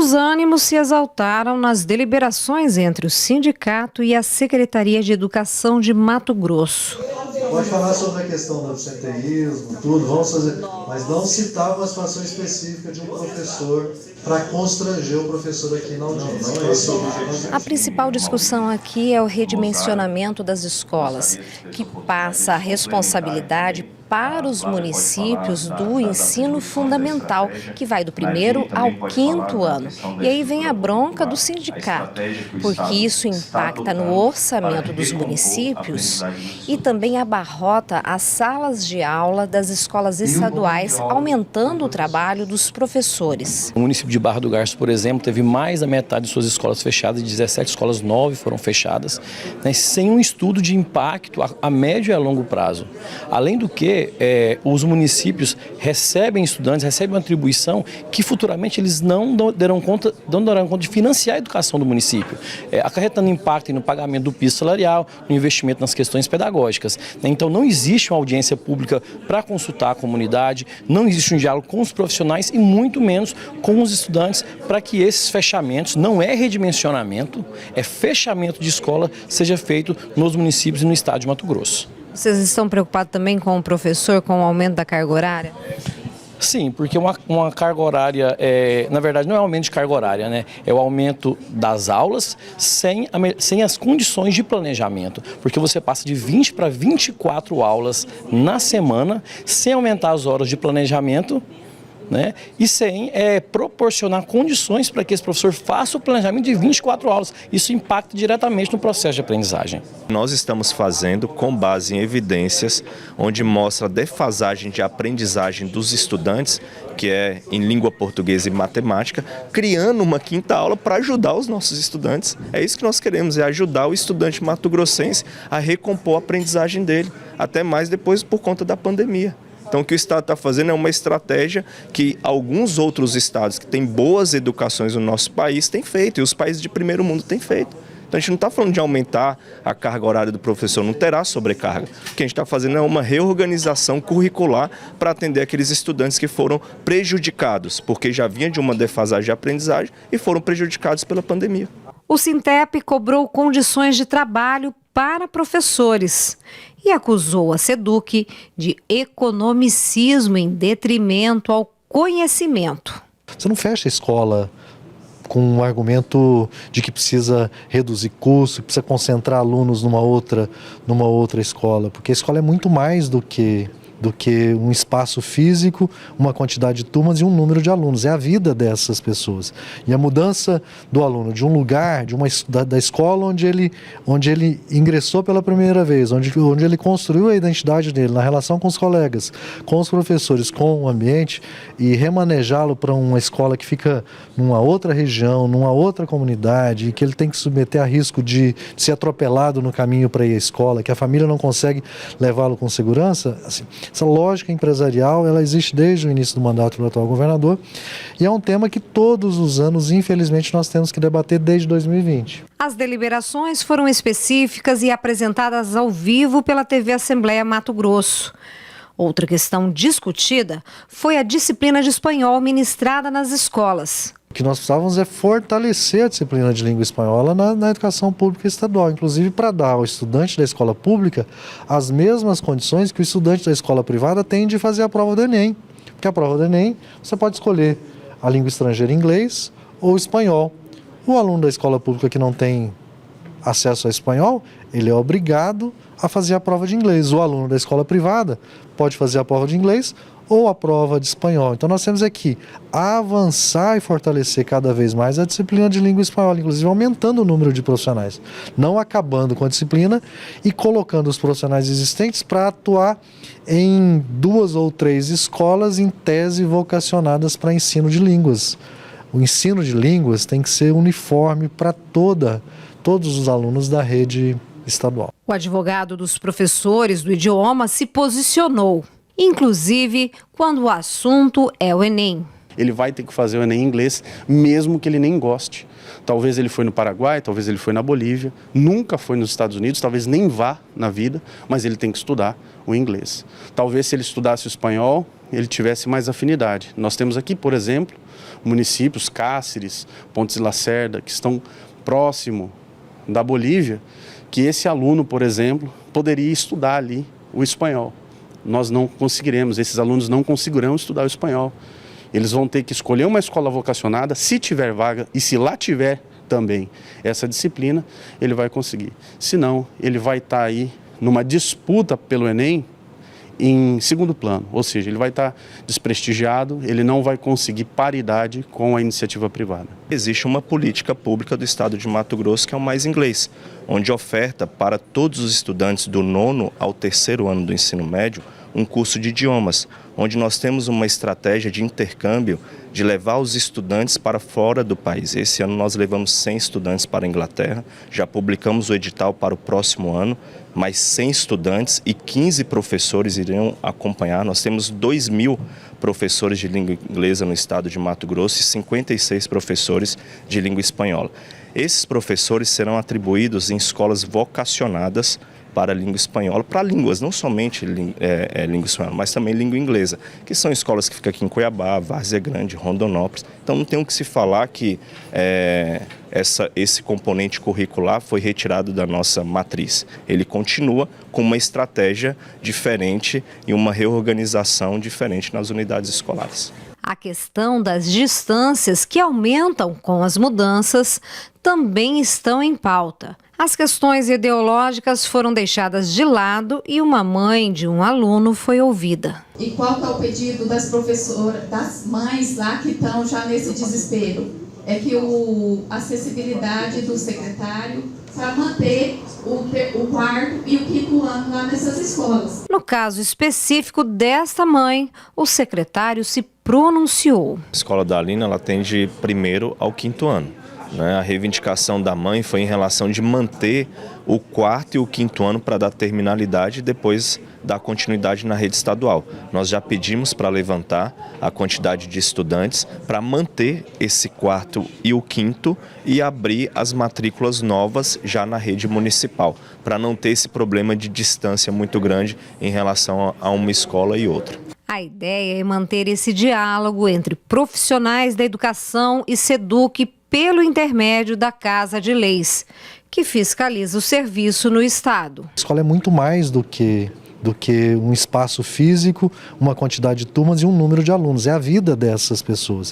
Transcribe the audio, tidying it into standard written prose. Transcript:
Os ânimos se exaltaram nas deliberações entre o sindicato e a Secretaria de Educação de Mato Grosso. Pode falar sobre a questão do absenteísmo, tudo, vamos fazer, mas não citar uma situação específica de um professor para constranger o professor aqui na audiência. A principal discussão aqui é o redimensionamento das escolas, que passa a responsabilidade para os municípios do ensino fundamental, que vai do 1º ao 5º ano. E aí vem a bronca do sindicato, porque isso impacta no orçamento dos municípios e também abarrota as salas de aula das escolas estaduais, aumentando o trabalho dos professores. O município de Barra do Garças, por exemplo, teve mais da metade de suas escolas fechadas, de 17 escolas, 9 foram fechadas, né, sem um estudo de impacto a médio e a longo prazo. Além do que, os municípios recebem estudantes, recebem uma atribuição que futuramente eles não darão conta de financiar a educação do município, acarretando impacto no pagamento do piso salarial, no investimento nas questões pedagógicas. Então não existe uma audiência pública para consultar a comunidade, não existe um diálogo com os profissionais e muito menos com os estudantes para que esses fechamentos, não é redimensionamento, é fechamento de escola, seja feito nos municípios e no estado de Mato Grosso. Vocês estão preocupados também com o professor, com o aumento da carga horária? Sim, porque uma carga horária, na verdade não é aumento de carga horária, né? É o aumento das aulas sem as condições de planejamento, porque você passa de 20 para 24 aulas na semana, sem aumentar as horas de planejamento, né? E sem proporcionar condições para que esse professor faça o planejamento de 24 aulas. Isso impacta diretamente no processo de aprendizagem. Nós estamos fazendo com base em evidências, onde mostra a defasagem de aprendizagem dos estudantes, que é em língua portuguesa e matemática, criando uma 5ª aula para ajudar os nossos estudantes. É isso que nós queremos, é ajudar o estudante mato-grossense a recompor a aprendizagem dele, até mais depois por conta da pandemia. Então, o que o Estado está fazendo é uma estratégia que alguns outros estados que têm boas educações no nosso país têm feito, e os países de primeiro mundo têm feito. Então, a gente não está falando de aumentar a carga horária do professor, não terá sobrecarga. O que a gente está fazendo é uma reorganização curricular para atender aqueles estudantes que foram prejudicados, porque já vinha de uma defasagem de aprendizagem e foram prejudicados pela pandemia. O Sintep cobrou condições de trabalho para professores e acusou a SEDUC de economicismo em detrimento ao conhecimento. Você não fecha a escola com um argumento de que precisa reduzir custo, precisa concentrar alunos numa outra escola, porque a escola é muito mais do que um espaço físico, uma quantidade de turmas e um número de alunos. É a vida dessas pessoas. E a mudança do aluno de um lugar, da escola onde ele ingressou pela primeira vez, onde ele construiu a identidade dele, na relação com os colegas, com os professores, com o ambiente, e remanejá-lo para uma escola que fica numa outra região, numa outra comunidade, e que ele tem que submeter a risco de ser atropelado no caminho para ir à escola, que a família não consegue levá-lo com segurança, assim, essa lógica empresarial, ela existe desde o início do mandato do atual governador e é um tema que todos os anos, infelizmente, nós temos que debater desde 2020. As deliberações foram específicas e apresentadas ao vivo pela TV Assembleia Mato Grosso. Outra questão discutida foi a disciplina de espanhol ministrada nas escolas. O que nós precisávamos é fortalecer a disciplina de língua espanhola na educação pública estadual, inclusive para dar ao estudante da escola pública as mesmas condições que o estudante da escola privada tem de fazer a prova do Enem. Porque a prova do Enem, você pode escolher a língua estrangeira inglês ou espanhol. O aluno da escola pública que não tem acesso ao espanhol, ele é obrigado a fazer a prova de inglês. O aluno da escola privada pode fazer a prova de inglês ou a prova de espanhol. Então nós temos aqui avançar e fortalecer cada vez mais a disciplina de língua espanhola, inclusive aumentando o número de profissionais, não acabando com a disciplina e colocando os profissionais existentes para atuar em 2 ou 3 escolas em tese vocacionadas para ensino de línguas. O ensino de línguas tem que ser uniforme para todos os alunos da rede estadual. O advogado dos professores do idioma se posicionou, inclusive quando o assunto é o Enem. ele vai ter que fazer o Enem em inglês, mesmo que ele nem goste. Talvez ele foi no Paraguai, talvez ele foi na Bolívia, nunca foi nos Estados Unidos, talvez nem vá na vida, mas ele tem que estudar o inglês. Talvez se ele estudasse o espanhol, ele tivesse mais afinidade. Nós temos aqui, por exemplo, municípios, Cáceres, Pontes de Lacerda, que estão próximo da Bolívia, que esse aluno, por exemplo, poderia estudar ali o espanhol. Nós não conseguiremos, esses alunos não conseguirão estudar o espanhol. Eles vão ter que escolher uma escola vocacionada, se tiver vaga e se lá tiver também essa disciplina, ele vai conseguir. Se não, ele vai estar aí numa disputa pelo Enem em segundo plano, ou seja, ele vai estar desprestigiado, ele não vai conseguir paridade com a iniciativa privada. Existe uma política pública do estado de Mato Grosso que é o Mais Inglês, onde oferta para todos os estudantes do 9º ao 3º ano do ensino médio um curso de idiomas, onde nós temos uma estratégia de intercâmbio de levar os estudantes para fora do país. Esse ano nós levamos 100 estudantes para a Inglaterra, já publicamos o edital para o próximo ano, mais 100 estudantes e 15 professores irão acompanhar. Nós temos 2.000 professores de língua inglesa no estado de Mato Grosso e 56 professores de língua espanhola. Esses professores serão atribuídos em escolas vocacionadas para a língua espanhola, para línguas, não somente língua espanhola, mas também língua inglesa, que são escolas que ficam aqui em Cuiabá, Várzea Grande, Rondonópolis. Então não tem o que se falar que esse componente curricular foi retirado da nossa matriz. Ele continua com uma estratégia diferente e uma reorganização diferente nas unidades escolares. A questão das distâncias que aumentam com as mudanças também estão em pauta. As questões ideológicas foram deixadas de lado e uma mãe de um aluno foi ouvida. E qual que é o pedido das professoras, das mães lá que estão já nesse desespero? É que a acessibilidade do secretário para manter o 4º e o 5º ano lá nessas escolas. No caso específico desta mãe, o secretário se pronunciou. A escola da Alina ela atende 1º ao 5º ano. A reivindicação da mãe foi em relação de manter o 4º e o 5º ano para dar terminalidade e depois dar continuidade na rede estadual. Nós já pedimos para levantar a quantidade de estudantes para manter esse 4º e o 5º e abrir as matrículas novas já na rede municipal, para não ter esse problema de distância muito grande em relação a uma escola e outra. A ideia é manter esse diálogo entre profissionais da educação e SEDUC pelo intermédio da Casa de Leis, que fiscaliza o serviço no estado. A escola é muito mais do que um espaço físico, uma quantidade de turmas e um número de alunos. É a vida dessas pessoas.